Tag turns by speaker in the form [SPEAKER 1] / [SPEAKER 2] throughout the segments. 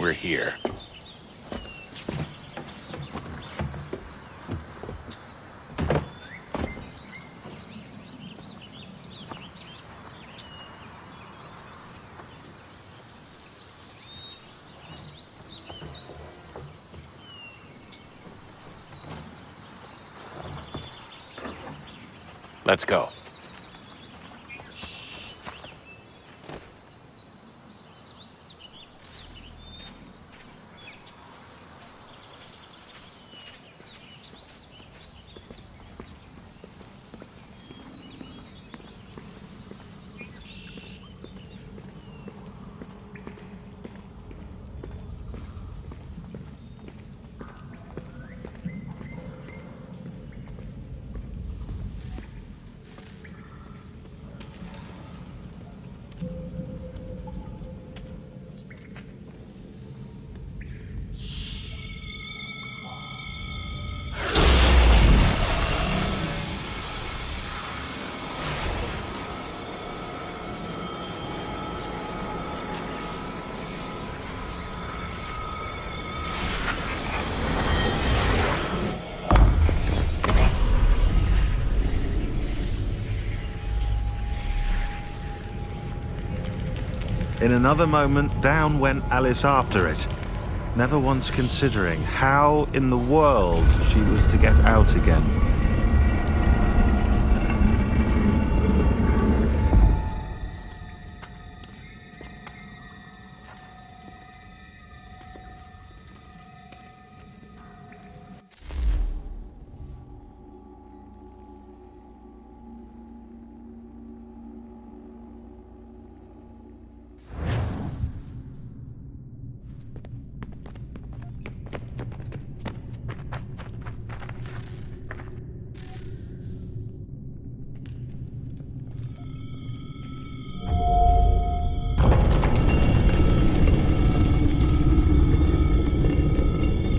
[SPEAKER 1] we're here. Let's go.
[SPEAKER 2] In another moment, down went Alice after it, never once considering how in the world she was to get out again.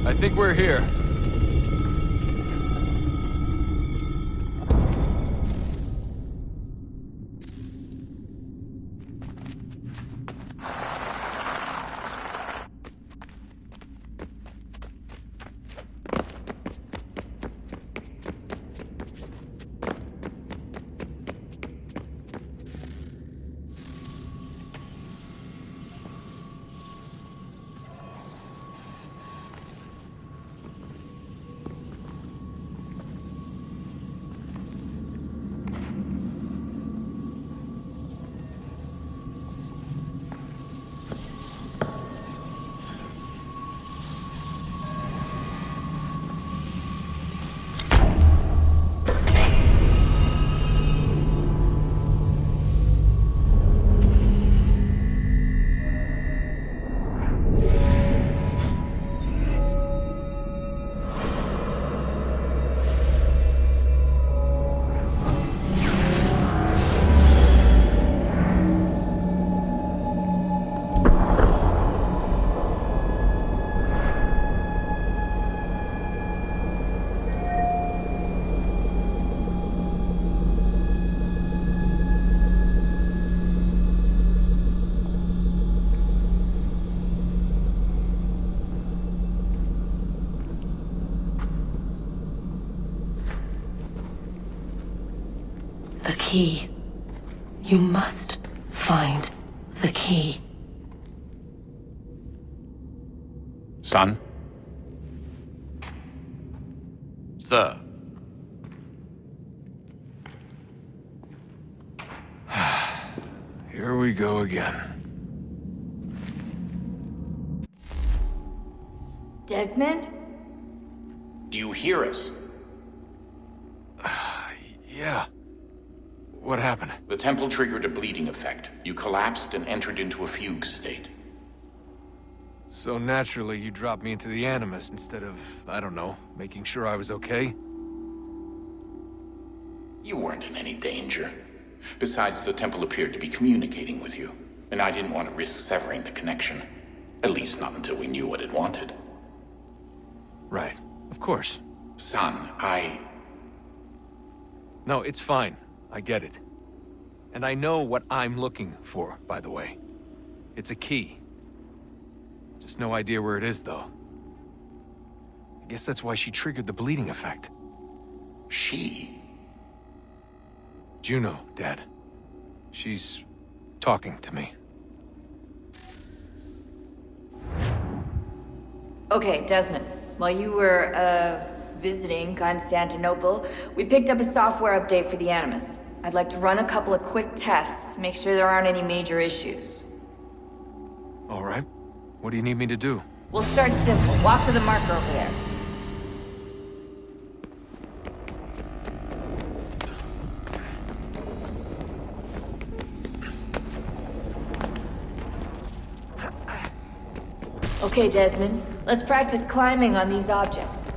[SPEAKER 1] I think we're here.
[SPEAKER 3] The key. You must find the key.
[SPEAKER 1] Son? Sir. Here we go again.
[SPEAKER 4] Desmond?
[SPEAKER 1] Do you hear us? Yeah. What happened? The temple triggered a bleeding effect. You collapsed and entered into a fugue state.
[SPEAKER 5] So naturally, you dropped me into the Animus instead of, I don't know, making sure I was okay?
[SPEAKER 1] You weren't in any danger. Besides, the temple appeared to be communicating with you, and I didn't want to risk severing the connection. At least not until we knew what it wanted.
[SPEAKER 5] Right. Of course.
[SPEAKER 1] Son,
[SPEAKER 5] No, it's fine. I get it. And I know what I'm looking for, by the way. It's a key. Just no idea where it is, though. I guess that's why she triggered the bleeding effect.
[SPEAKER 1] She?
[SPEAKER 5] Juno, Dad. She's talking to me.
[SPEAKER 4] Okay, Desmond. While you were, visiting Constantinople, we picked up a software update for the Animus. I'd like to run a couple of quick tests, make sure there aren't any major issues.
[SPEAKER 5] All right. What do you need me to do?
[SPEAKER 4] We'll start simple. Walk to the marker over there. Okay, Desmond. Let's practice climbing on these objects.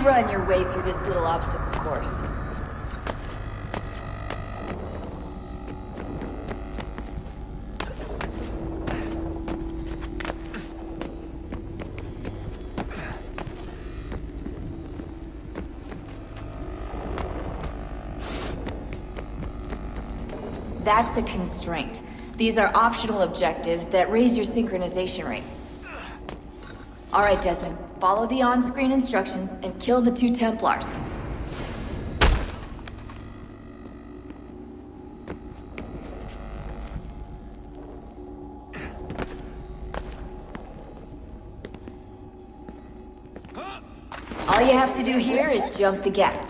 [SPEAKER 4] Run your way through this little obstacle course. That's a constraint. These are optional objectives that raise your synchronization rate. All right, Desmond. Follow the on-screen instructions and kill the 2 Templars. All you have to do here is jump the gap.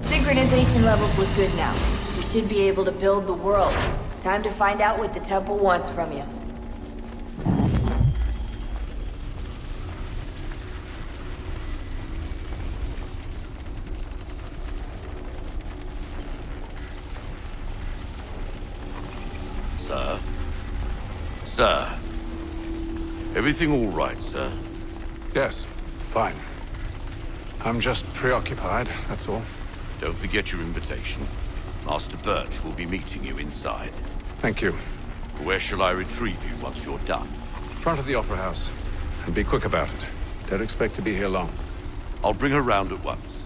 [SPEAKER 4] Synchronization levels look good now. We should be able to build the world. Time to find out what the temple wants from you.
[SPEAKER 6] Sir? Sir? Everything all right, sir?
[SPEAKER 7] Yes, fine. I'm just preoccupied, that's all.
[SPEAKER 6] Don't forget your invitation. Master Birch will be meeting you inside.
[SPEAKER 7] Thank you.
[SPEAKER 6] Where shall I retrieve you once you're done?
[SPEAKER 7] Front of the Opera House. And be quick about it. Don't expect to be here long.
[SPEAKER 6] I'll bring her round at once.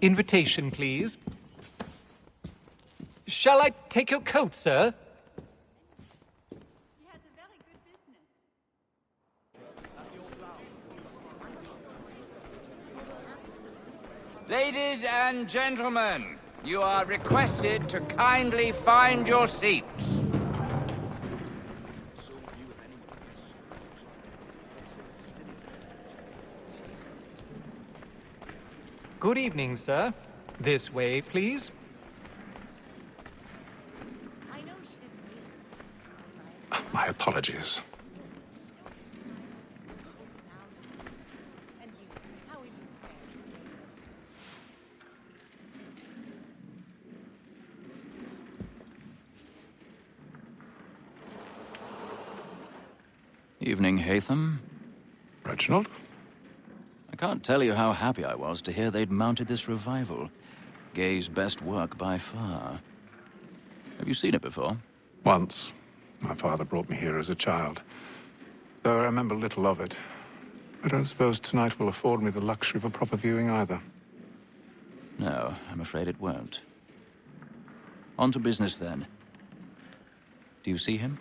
[SPEAKER 8] Invitation, please. Shall I take your coat, sir?
[SPEAKER 9] He has a very good business.
[SPEAKER 10] Ladies and gentlemen, you are requested to kindly find your seats.
[SPEAKER 8] Good evening, sir. This way, please.
[SPEAKER 7] My apologies.
[SPEAKER 11] Evening, Haytham.
[SPEAKER 7] Reginald?
[SPEAKER 11] I can't tell you how happy I was to hear they'd mounted this revival. Gay's best work by far. Have you seen it before?
[SPEAKER 7] Once. My father brought me here as a child. Though I remember little of it. I don't suppose tonight will afford me the luxury of a proper viewing either.
[SPEAKER 11] No, I'm afraid it won't. On to business, then. Do you see him?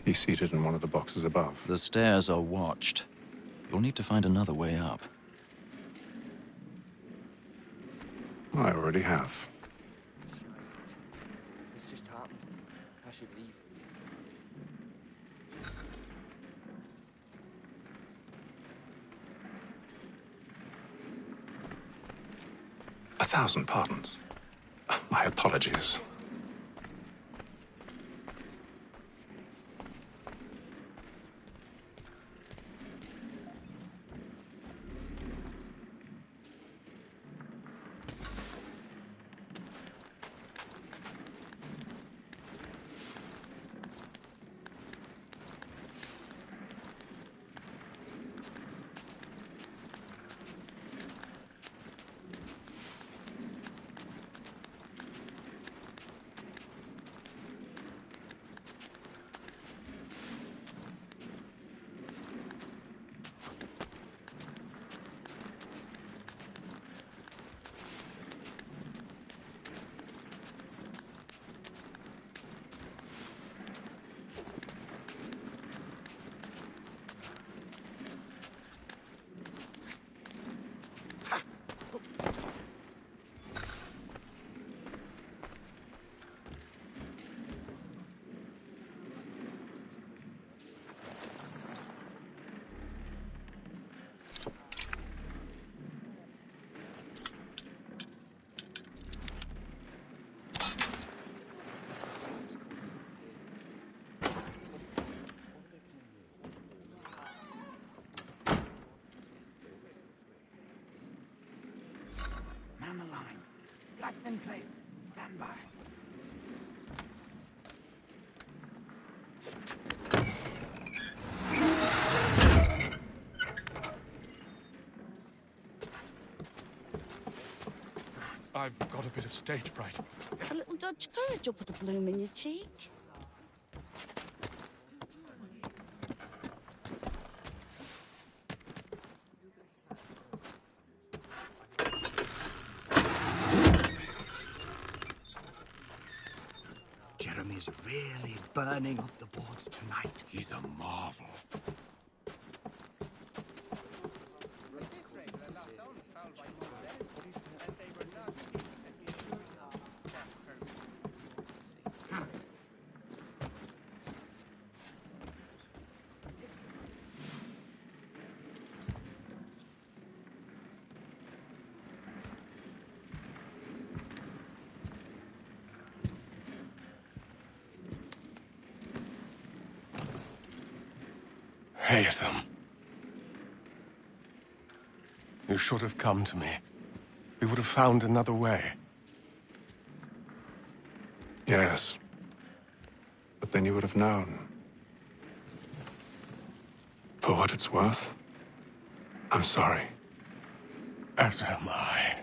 [SPEAKER 7] He's seated in one of the boxes above.
[SPEAKER 11] The stairs are watched. You'll need to find another way up.
[SPEAKER 7] I already have.
[SPEAKER 9] It's just happened. I should leave.
[SPEAKER 7] A thousand pardons. My apologies.
[SPEAKER 10] Man the line. Flags in place. Stand by.
[SPEAKER 5] I've got a bit of stage fright.
[SPEAKER 12] A little dodge courage will put a bloom in your cheek.
[SPEAKER 10] Jeremy's really burning up the boards tonight. He's a marvel.
[SPEAKER 7] Haytham. You should have come to me. We would have found another way. Yes. But then you would have known. For what it's worth, I'm sorry. As am I.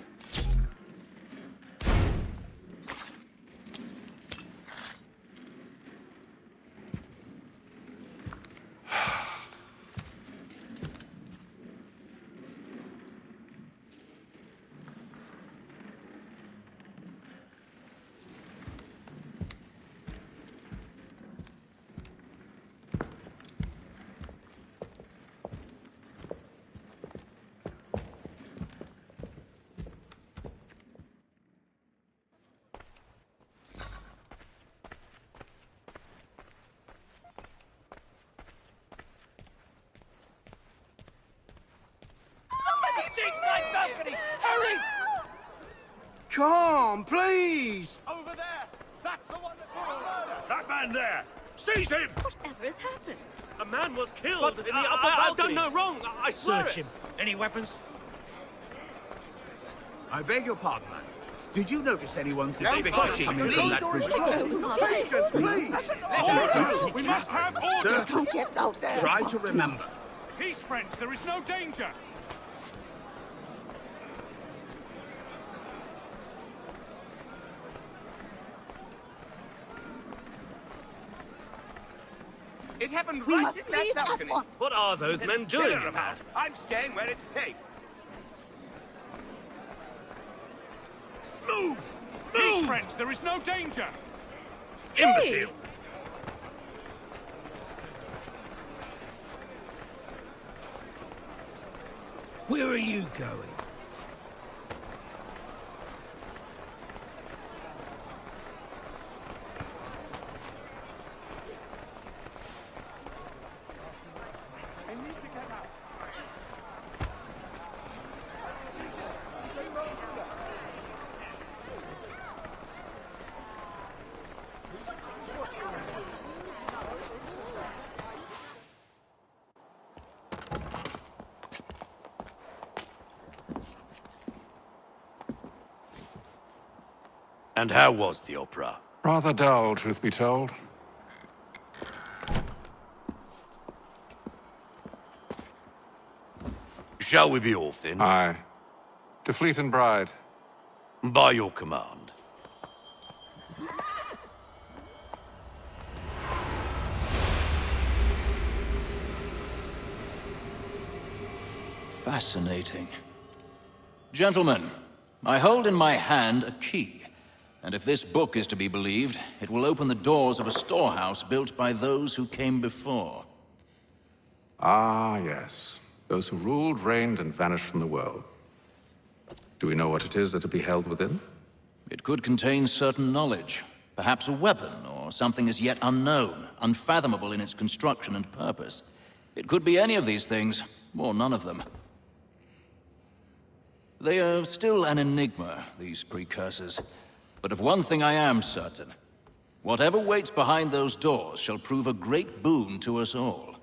[SPEAKER 10] Stateside balcony! Hurry!
[SPEAKER 9] Come, please!
[SPEAKER 10] Over there! That's the one that...
[SPEAKER 6] That man there! Seize him!
[SPEAKER 12] Whatever has happened?
[SPEAKER 10] A man was killed in the upper balcony. I've done no wrong. I swear
[SPEAKER 9] Search him.
[SPEAKER 10] Any weapons?
[SPEAKER 9] I beg your pardon, man. Did you notice anyone suspicious
[SPEAKER 10] Flushing,
[SPEAKER 9] coming from that room?
[SPEAKER 10] We must have order!
[SPEAKER 9] Sir,
[SPEAKER 12] Get out there!
[SPEAKER 9] try to remember.
[SPEAKER 10] Peace, friends. There is no danger.
[SPEAKER 9] It happened
[SPEAKER 12] We
[SPEAKER 9] right
[SPEAKER 12] must
[SPEAKER 9] in that
[SPEAKER 12] leave at
[SPEAKER 9] balcony.
[SPEAKER 12] once.
[SPEAKER 13] What are those
[SPEAKER 9] There's
[SPEAKER 13] men
[SPEAKER 9] a killer
[SPEAKER 13] doing?
[SPEAKER 9] about. I'm staying where it's safe.
[SPEAKER 13] Move!
[SPEAKER 7] Peace, friends. There is no danger.
[SPEAKER 13] Imbecile! Where are you going?
[SPEAKER 6] And how was the opera?
[SPEAKER 7] Rather dull, truth be told.
[SPEAKER 6] Shall we be off then?
[SPEAKER 7] Aye. To Fleet and Bride.
[SPEAKER 6] By your command.
[SPEAKER 11] Fascinating. Gentlemen, I hold in my hand a key, and if this book is to be believed, it will open the doors of a storehouse built by those who came before.
[SPEAKER 7] Ah, yes. Those who ruled, reigned, and vanished from the world. Do we know what it is that will be held within?
[SPEAKER 11] It could contain certain knowledge, perhaps a weapon, or something as yet unknown, unfathomable in its construction and purpose. It could be any of these things, or none of them. They are still an enigma, these precursors. But of one thing I am certain. Whatever waits behind those doors shall prove a great boon to us all.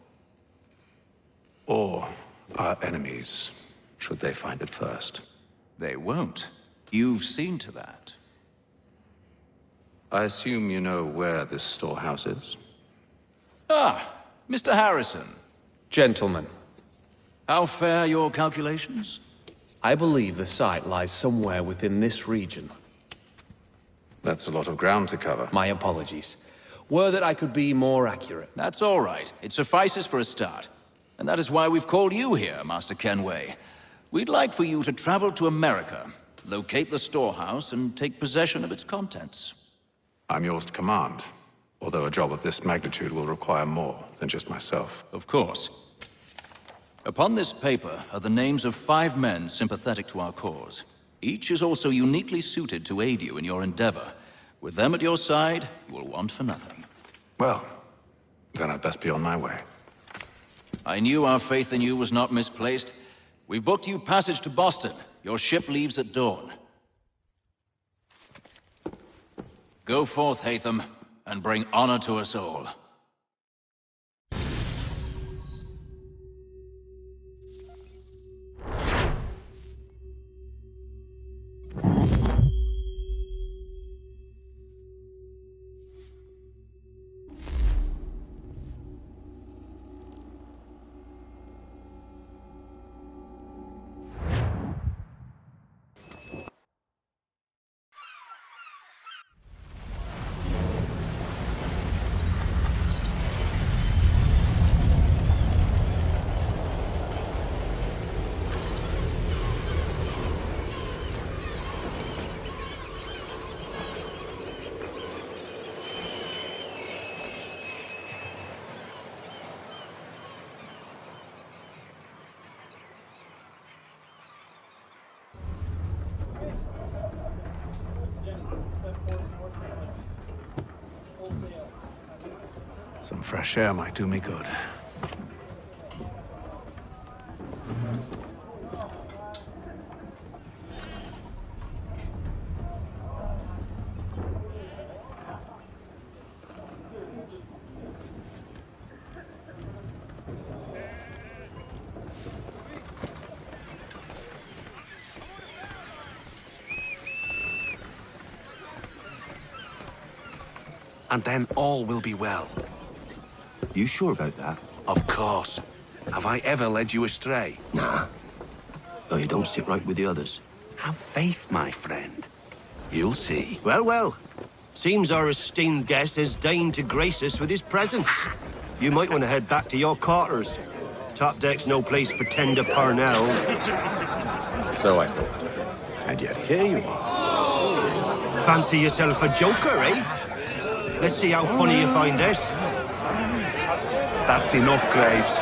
[SPEAKER 7] Or our enemies, should they find it first.
[SPEAKER 11] They won't. You've seen to that.
[SPEAKER 7] I assume you know where this storehouse is?
[SPEAKER 11] Ah, Mr. Harrison.
[SPEAKER 14] Gentlemen,
[SPEAKER 11] How fare your calculations?
[SPEAKER 14] I believe the site lies somewhere within this region.
[SPEAKER 7] That's a lot of ground to cover.
[SPEAKER 14] My apologies. Were that I could be more accurate.
[SPEAKER 11] That's all right. It suffices for a start. And that is why we've called you here, Master Kenway. We'd like for you to travel to America, locate the storehouse, and take possession of its contents.
[SPEAKER 7] I'm yours to command, although a job of this magnitude will require more than just myself.
[SPEAKER 11] Of course. Upon this paper are the names of 5 men sympathetic to our cause. Each is also uniquely suited to aid you in your endeavor. With them at your side, you will want for nothing.
[SPEAKER 7] Well, then I'd best be on my way.
[SPEAKER 11] I knew our faith in you was not misplaced. We've booked you passage to Boston. Your ship leaves at dawn. Go forth, Hatham, and bring honor to us all.
[SPEAKER 7] Some fresh air might do me good.
[SPEAKER 13] And then all will be well.
[SPEAKER 9] You sure about that?
[SPEAKER 13] Of course. Have I ever led you astray?
[SPEAKER 9] Nah. Oh, you don't sit right with the others.
[SPEAKER 13] Have faith, my friend. You'll see.
[SPEAKER 9] Well, well. Seems our esteemed guest has deigned to grace us with his presence.
[SPEAKER 13] You might want to head back to your quarters. Top deck's no place for tender parnells.
[SPEAKER 7] So I thought. And yet here you are.
[SPEAKER 13] Fancy yourself a joker, eh? Let's see how funny you find this.
[SPEAKER 7] That's enough, Graves.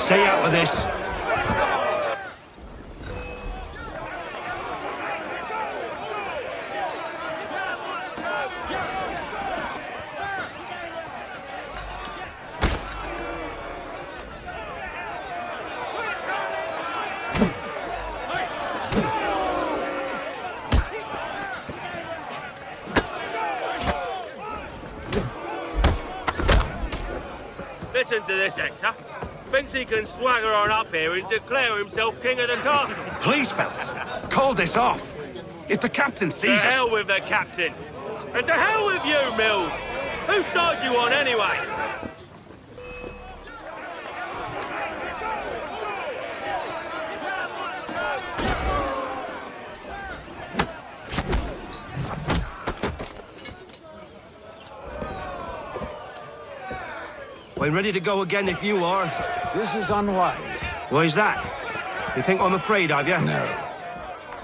[SPEAKER 13] Stay out of this.
[SPEAKER 15] Listen to this, Hector. Thinks he can swagger on up here and declare himself king of the castle.
[SPEAKER 7] Please, fellas, call this off. If the captain
[SPEAKER 15] To
[SPEAKER 7] sees us...
[SPEAKER 15] hell with the captain. And to hell with you, Mills. Whose side you on, anyway?
[SPEAKER 13] I'm ready to go again if you are.
[SPEAKER 7] This is unwise.
[SPEAKER 13] Why's that? You think I'm afraid of you?
[SPEAKER 7] No.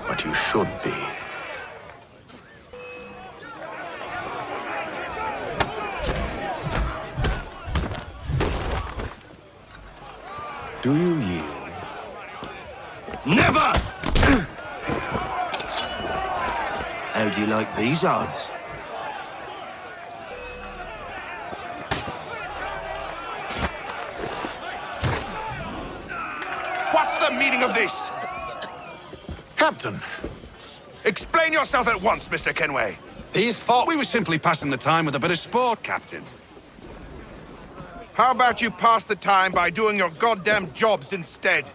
[SPEAKER 7] But you should be. Do you yield?
[SPEAKER 13] Never! How do you like these odds?
[SPEAKER 9] What's the meaning of this?
[SPEAKER 7] Captain!
[SPEAKER 9] Explain yourself at once, Mr. Kenway.
[SPEAKER 7] These thought we were simply passing the time with a bit of sport, Captain.
[SPEAKER 9] How about you pass the time by doing your goddamn jobs instead?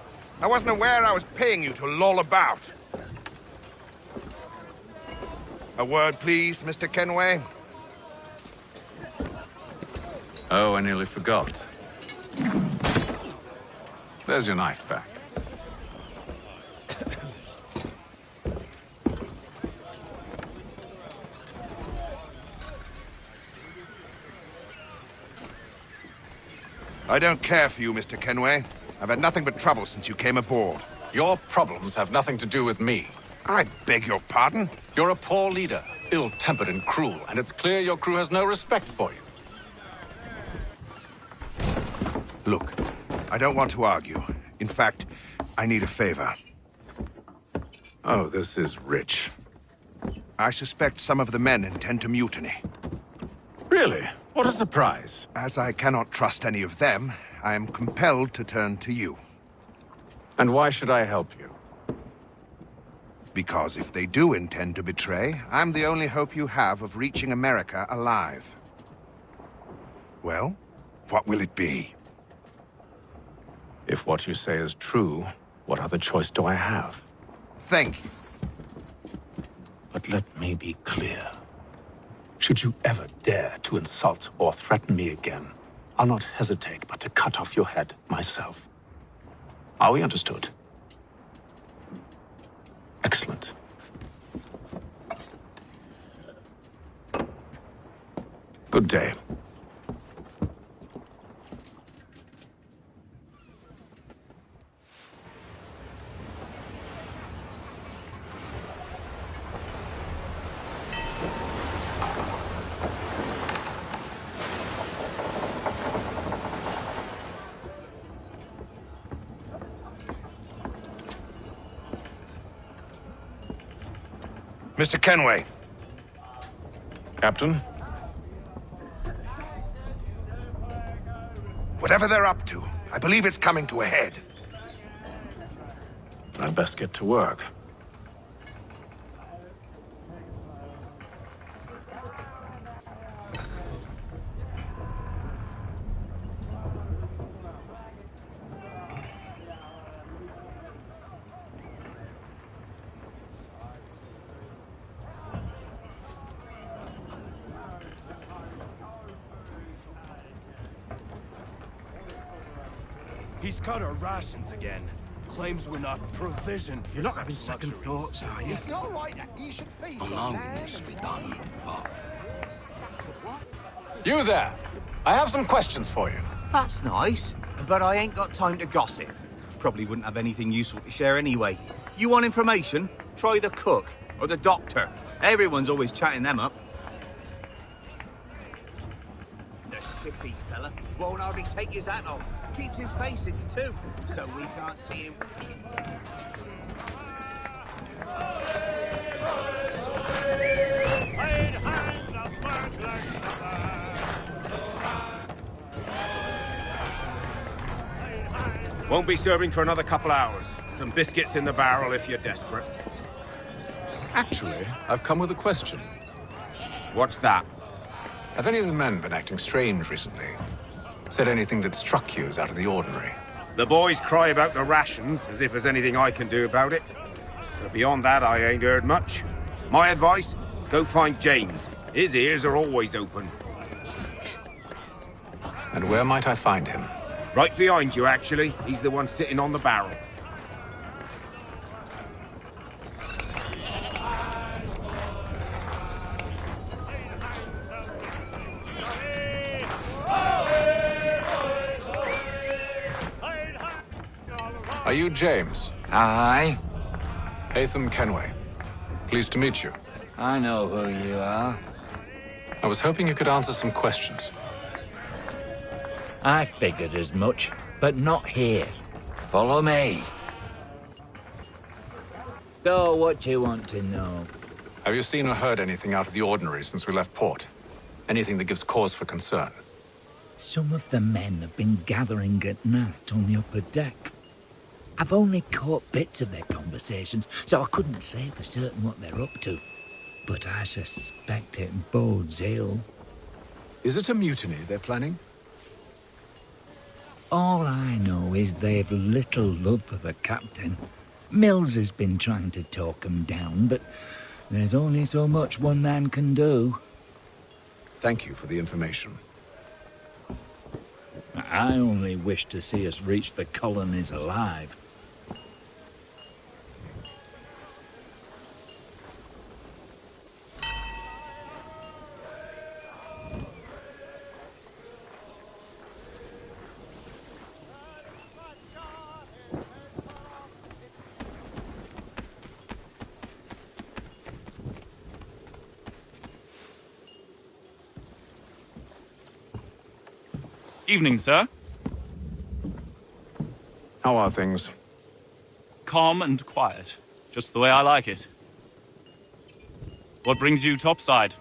[SPEAKER 9] I wasn't aware I was paying you to loll about. A word, please, Mr. Kenway.
[SPEAKER 7] Oh, I nearly forgot. There's your knife back.
[SPEAKER 9] I don't care for you, Mr. Kenway. I've had nothing but trouble since you came aboard.
[SPEAKER 7] Your problems have nothing to do with me.
[SPEAKER 9] I beg your pardon?
[SPEAKER 7] You're a poor leader, ill-tempered and cruel, and it's clear your crew has no respect for you.
[SPEAKER 9] Look, I don't want to argue. In fact, I need a favor.
[SPEAKER 7] Oh, this is rich.
[SPEAKER 9] I suspect some of the men intend to mutiny.
[SPEAKER 7] Really? What a surprise.
[SPEAKER 9] As I cannot trust any of them, I am compelled to turn to you.
[SPEAKER 7] And why should I help you?
[SPEAKER 9] Because if they do intend to betray, I'm the only hope you have of reaching America alive. Well, what will it be?
[SPEAKER 7] If what you say is true, what other choice do I have?
[SPEAKER 9] Thank you.
[SPEAKER 7] But let me be clear. Should you ever dare to insult or threaten me again, I'll not hesitate but to cut off your head myself. Are we understood? Excellent. Good day.
[SPEAKER 9] Mr. Kenway.
[SPEAKER 7] Captain?
[SPEAKER 9] Whatever they're up to, I believe it's coming to a head.
[SPEAKER 7] I'd best get to work.
[SPEAKER 15] He's cut our rations again. Claims we're not provisioned.
[SPEAKER 9] You're not having second thoughts, are you?
[SPEAKER 6] Allowing this to be done, but
[SPEAKER 7] You there! I have some questions for you.
[SPEAKER 10] That's nice, but I ain't got time to gossip. Probably wouldn't have anything useful to share anyway. You want information? Try the cook or the doctor. Everyone's always chatting them up. The shifty fella won't hardly take his hat off. Keeps his face in too, so we can't see him.
[SPEAKER 16] Won't be serving for another couple hours. Some biscuits in the barrel if you're desperate.
[SPEAKER 5] Actually, I've come with a question.
[SPEAKER 16] What's that?
[SPEAKER 5] Have any of the men been acting strange recently? Said anything that struck you as out of the ordinary?
[SPEAKER 16] The boys cry about the rations, as if there's anything I can do about it. But beyond that, I ain't heard much. My advice? Go find James. His ears are always open.
[SPEAKER 5] And where might I find him?
[SPEAKER 16] Right behind you, actually. He's the one sitting on the barrel.
[SPEAKER 5] Are you James?
[SPEAKER 17] Aye.
[SPEAKER 5] Hatham Kenway. Pleased to meet you.
[SPEAKER 17] I know who you are.
[SPEAKER 5] I was hoping you could answer some questions.
[SPEAKER 17] I figured as much, but not here. Follow me. So, what do you want to know?
[SPEAKER 5] Have you seen or heard anything out of the ordinary since we left port? Anything that gives cause for concern?
[SPEAKER 17] Some of the men have been gathering at night on the upper deck. I've only caught bits of their conversations, so I couldn't say for certain what they're up to. But I suspect it bodes ill.
[SPEAKER 5] Is it a mutiny they're planning?
[SPEAKER 17] All I know is they've little love for the captain. Mills has been trying to talk 'em down, but there's only so much one man can do.
[SPEAKER 5] Thank you for the information.
[SPEAKER 17] I only wish to see us reach the colonies alive.
[SPEAKER 18] Evening, sir.
[SPEAKER 5] How are things?
[SPEAKER 18] Calm and quiet. Just the way I like it. What brings you topside?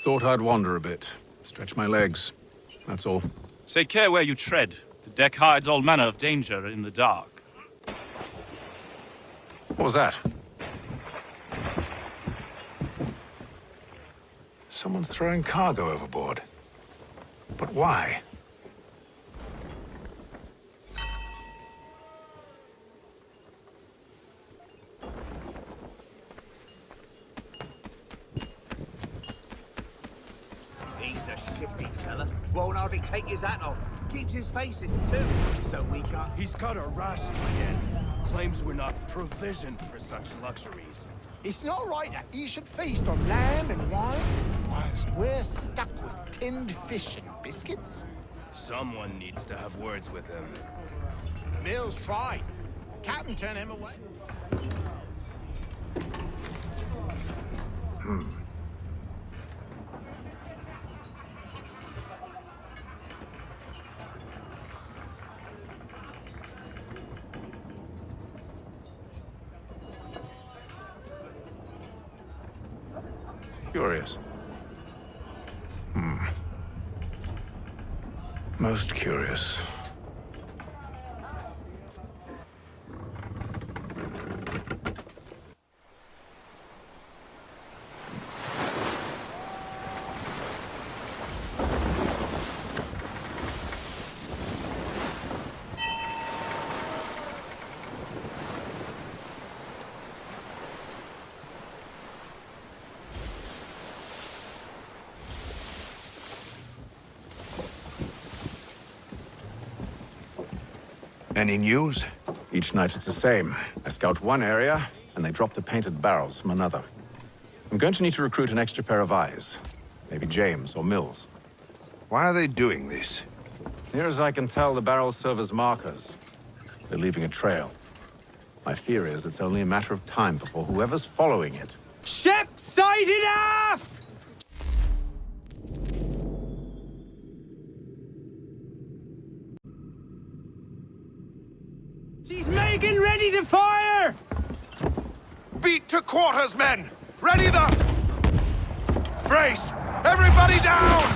[SPEAKER 5] Thought I'd wander a bit. Stretch my legs. That's all.
[SPEAKER 18] Take care where you tread. The deck hides all manner of danger in the dark.
[SPEAKER 5] What was that? Someone's throwing cargo overboard. But why?
[SPEAKER 10] He's a shifty fella. Won't hardly take his hat off. Keeps his face in too, so we can't...
[SPEAKER 15] He's got a ration again. Claims we're not provisioned for such luxuries.
[SPEAKER 19] It's not right that you should feast on lamb and wine whilst we're stuck with tinned fish and biscuits.
[SPEAKER 15] Someone needs to have words with him.
[SPEAKER 19] Mills tried. Captain turned him away.
[SPEAKER 5] Curious. Most curious.
[SPEAKER 9] Any news?
[SPEAKER 5] Each night it's the same. I scout one area, and they drop the painted barrels from another. I'm going to need to recruit an extra pair of eyes.
[SPEAKER 7] Maybe James or Mills.
[SPEAKER 9] Why are they doing this?
[SPEAKER 7] Near as I can tell, the barrels serve as markers. They're leaving a trail. My fear is it's only a matter of time before whoever's following it.
[SPEAKER 15] Ship sighted aft! She's making ready to fire!
[SPEAKER 9] Beat to quarters, men! Ready the... Brace! Everybody down!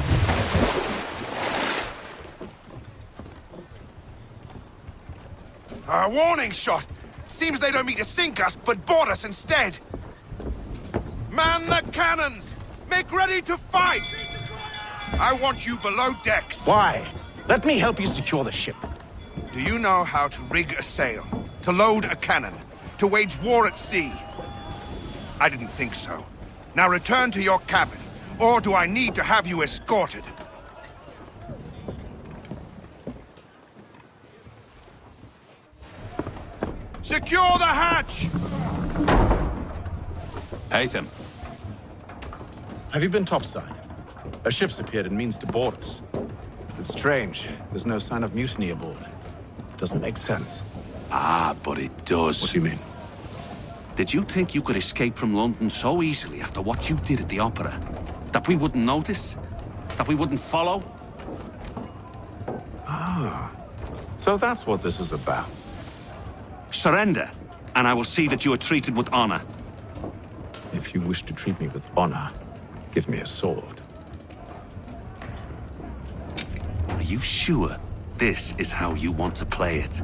[SPEAKER 9] A warning shot! Seems they don't mean to sink us, but board us instead! Man the cannons! Make ready to fight! I want you below decks.
[SPEAKER 7] Why? Let me help you secure the ship.
[SPEAKER 9] Do you know how to rig a sail? To load a cannon? To wage war at sea? I didn't think so. Now return to your cabin, or do I need to have you escorted? Secure the hatch!
[SPEAKER 6] Haytham.
[SPEAKER 7] Have you been topside? A ship's appeared and means to board us. It's strange. There's no sign of mutiny aboard. Doesn't make sense.
[SPEAKER 6] Ah, but it does.
[SPEAKER 7] What do you mean?
[SPEAKER 6] Did you think you could escape from London so easily after what you did at the Opera? That we wouldn't notice? That we wouldn't follow?
[SPEAKER 7] Ah. So that's what this is about.
[SPEAKER 6] Surrender, and I will see that you are treated with honor.
[SPEAKER 7] If you wish to treat me with honor, give me a sword.
[SPEAKER 6] Are you sure this is how you want to play it?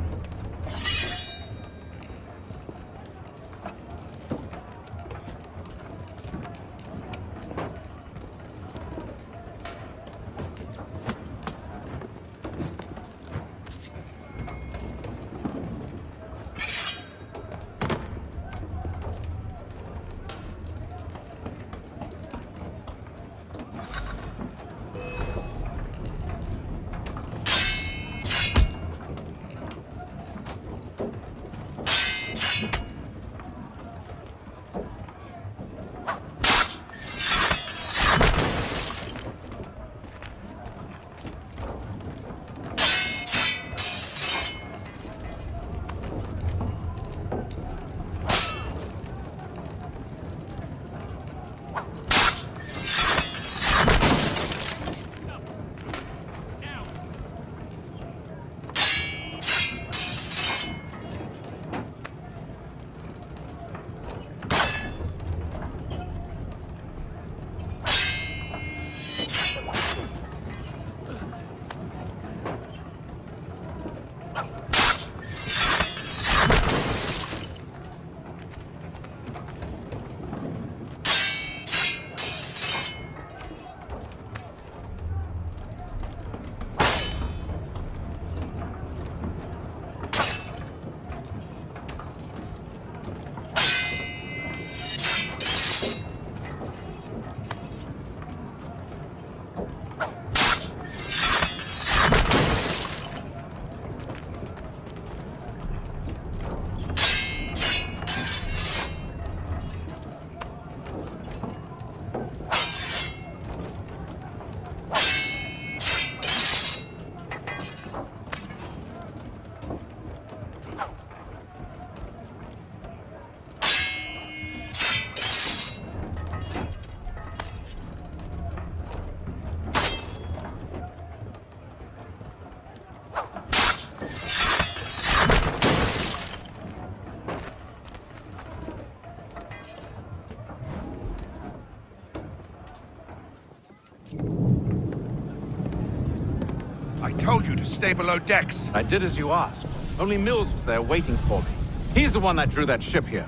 [SPEAKER 9] I told you to stay below decks.
[SPEAKER 7] I did as you asked. Only Mills was there waiting for me. He's the one that drew that ship here.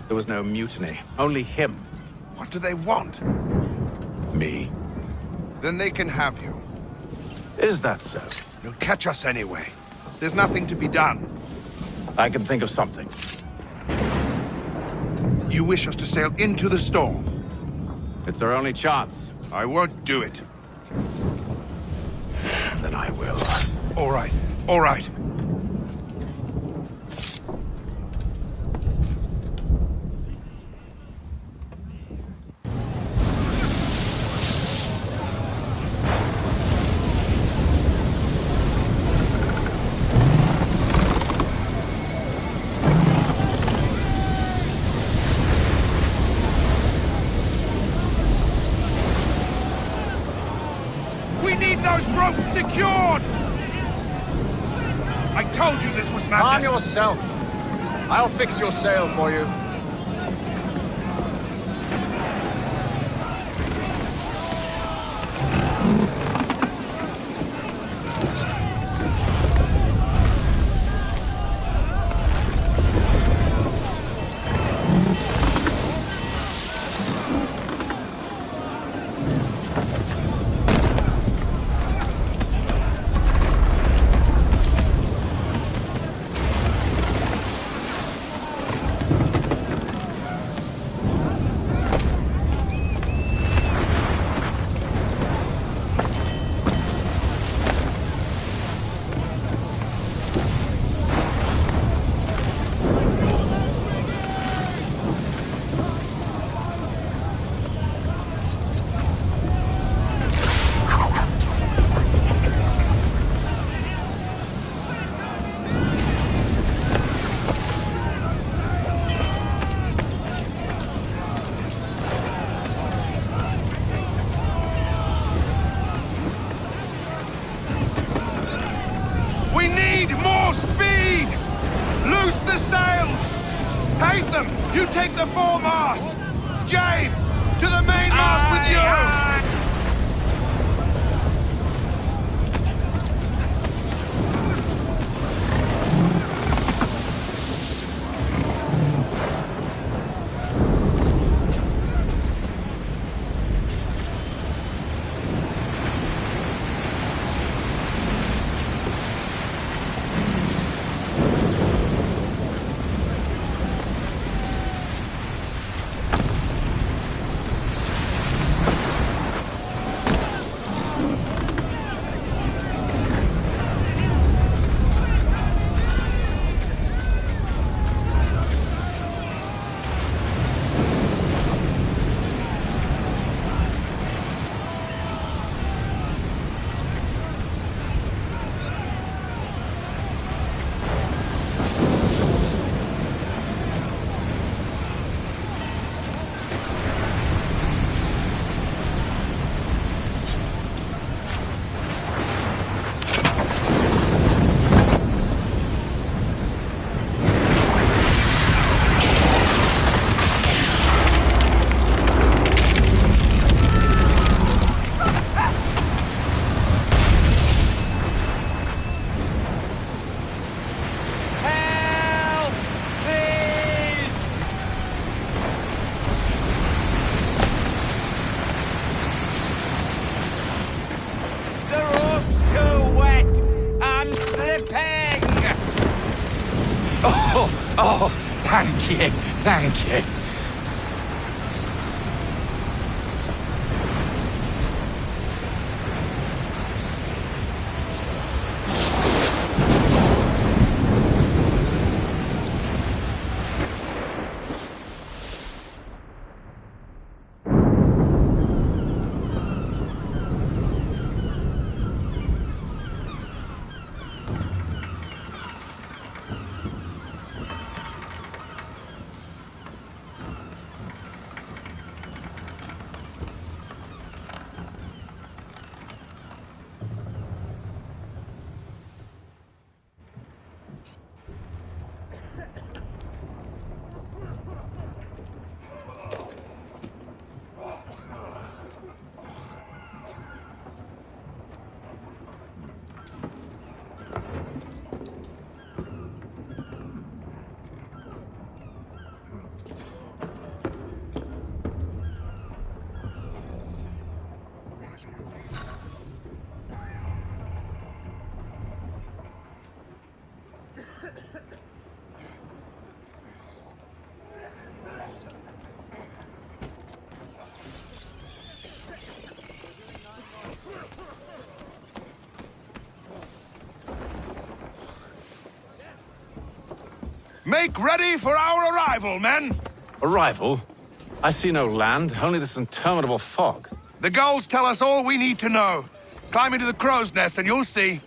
[SPEAKER 7] There was no mutiny, only him.
[SPEAKER 9] What do they want?
[SPEAKER 7] Me.
[SPEAKER 9] Then they can have you.
[SPEAKER 7] Is that so?
[SPEAKER 9] They'll catch us anyway. There's nothing to be done.
[SPEAKER 7] I can think of something.
[SPEAKER 9] You wish us to sail into the storm?
[SPEAKER 7] It's our only chance.
[SPEAKER 9] I won't do it.
[SPEAKER 7] Then I will.
[SPEAKER 9] All right, all right. boat secured! I told you this was madness!
[SPEAKER 5] Calm yourself. I'll fix your sail for you.
[SPEAKER 9] We need more speed! Loose the sails! Haytham, you take the foremast! James, to the mainmast with you!
[SPEAKER 19] Oh, thank you, thank you.
[SPEAKER 9] Make ready for our arrival, men!
[SPEAKER 16] Arrival? I see no land, only this interminable fog.
[SPEAKER 9] The gulls tell us all we need to know. Climb into the crow's nest and you'll see.